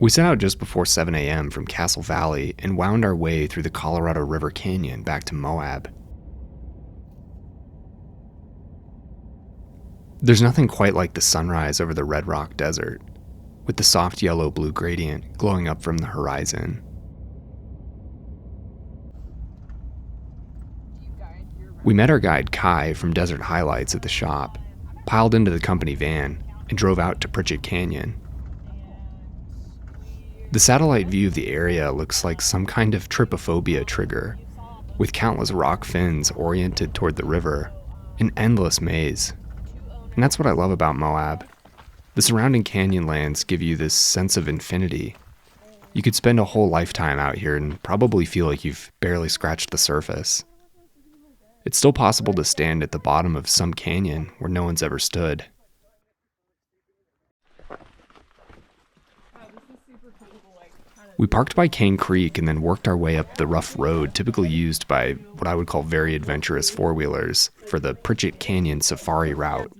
We set out just before 7 a.m. from Castle Valley and wound our way through the Colorado River Canyon back to Moab. There's nothing quite like the sunrise over the Red Rock Desert, with the soft yellow-blue gradient glowing up from the horizon. We met our guide Kai from Desert Highlights at the shop, piled into the company van, and drove out to Pritchett Canyon. The satellite view of the area looks like some kind of trypophobia trigger, with countless rock fins oriented toward the river, an endless maze. And that's what I love about Moab. The surrounding canyonlands give you this sense of infinity. You could spend a whole lifetime out here and probably feel like you've barely scratched the surface. It's still possible to stand at the bottom of some canyon where no one's ever stood. We parked by Cane Creek and then worked our way up the rough road typically used by what I would call very adventurous four-wheelers for the Pritchett Canyon safari route.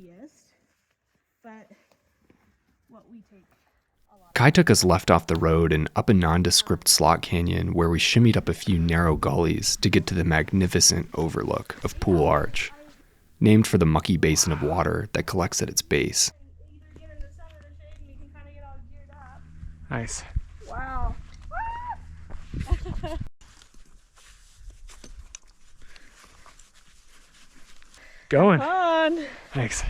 Kai took us left off the road and up a nondescript slot canyon where we shimmied up a few narrow gullies to get to the magnificent overlook of Pool Arch, named for the mucky basin of water that collects at its base. Nice. Wow. Going. Fun. Thanks.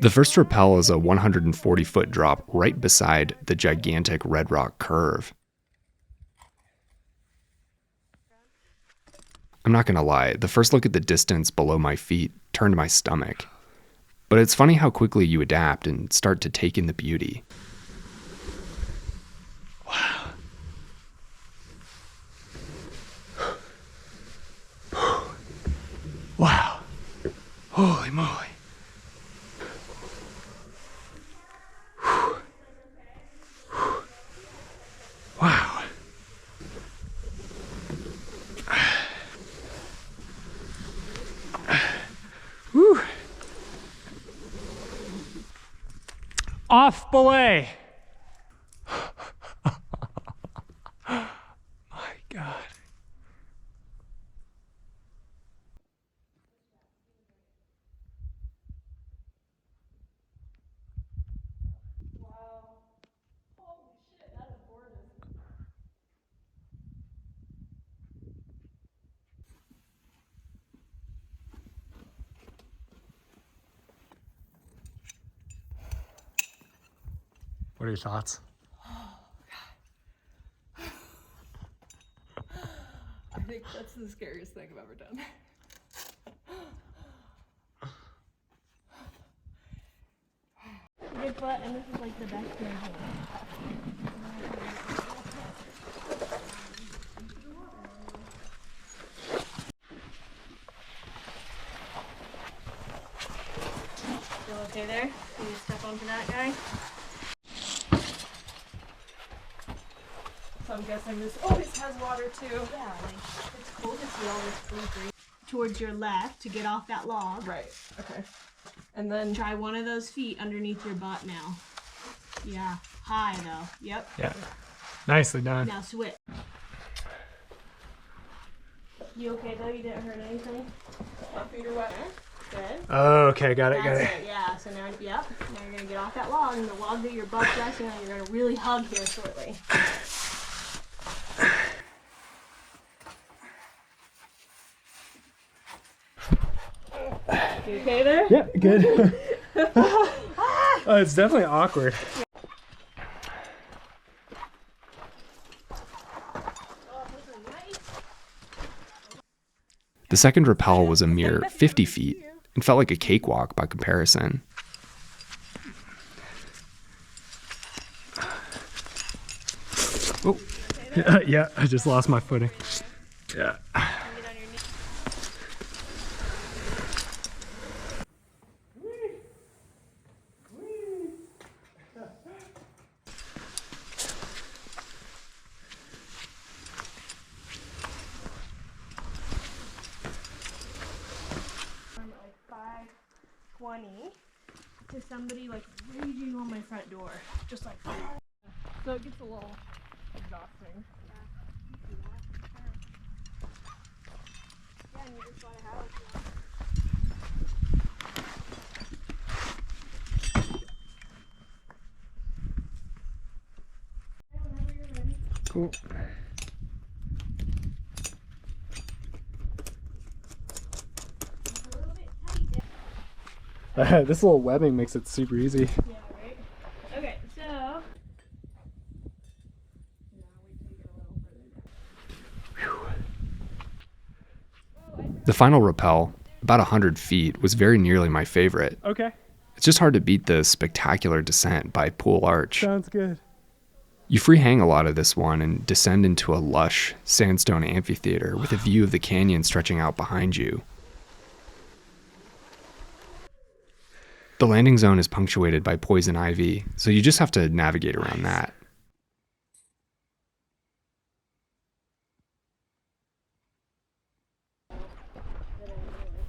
The first rappel is a 140-foot drop right beside the gigantic Red Rock curve. I'm not gonna lie, the first look at the distance below my feet turned my stomach. But it's funny how quickly you adapt and start to take in the beauty. Wow. Wow. Holy moly. Wow. Whew. Off belay. My God. What are your thoughts? I think that's the scariest thing I've ever done. Good foot, and this is like the best thing. You okay there? Can you step onto that guy? So I'm guessing this always has water too. Yeah, like, it's cool to see all this blue green. Towards your left to get off that log. Right. Okay. And then Try one of those feet underneath your butt now. Yeah, high though. Yep. Yeah. Nicely done. Now switch. You okay though? You didn't hurt anything? my feet are wet. Good. Oh, okay, got it, got That's it. it. Yeah. So now, yep. Now you're gonna get off that log, and the log that your butt's resting on, you're gonna really hug here shortly. You okay there? Yeah, good. Oh, it's definitely awkward. The second rappel was a mere 50 feet and felt like a cakewalk by comparison. Oh, yeah, I just lost my footing. Yeah. Like 5:20 to somebody like raging on my front door, just like. So it gets a little exhausting. Yeah, and you just gotta have it. Whenever you're ready. Cool. It's a little bit tight there. This little webbing makes it super easy. Yeah, right? Okay, so. Now we take it a little further. The final rappel, about 100 feet, was very nearly my favorite. Okay, It's just hard to beat the spectacular descent by Pool Arch. sounds good. You free hang a lot of this one and descend into a lush sandstone amphitheater with a view of the canyon stretching out behind you. The landing zone is punctuated by poison ivy, so you just have to navigate around that.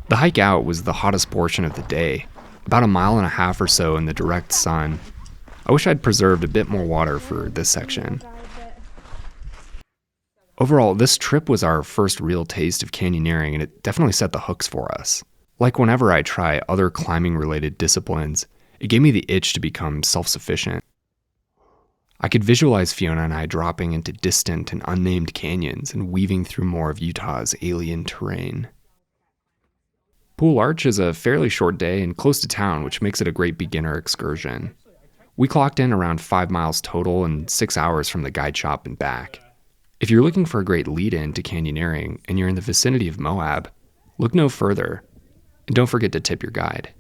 The hike out was the hottest portion of the day, about 1.5 miles or so in the direct sun. I wish I'd preserved a bit more water for this section. Overall, this trip was our first real taste of canyoneering, and it definitely set the hooks for us. Like whenever I try other climbing-related disciplines, it gave me the itch to become self-sufficient. I could visualize Fiona and I dropping into distant and unnamed canyons and weaving through more of Utah's alien terrain. Pool Arch is a fairly short day and close to town, which makes it a great beginner excursion. We clocked in around 5 miles total and 6 hours from the guide shop and back. If you're looking for a great lead-in to canyoneering and you're in the vicinity of Moab, look no further. And don't forget to tip your guide.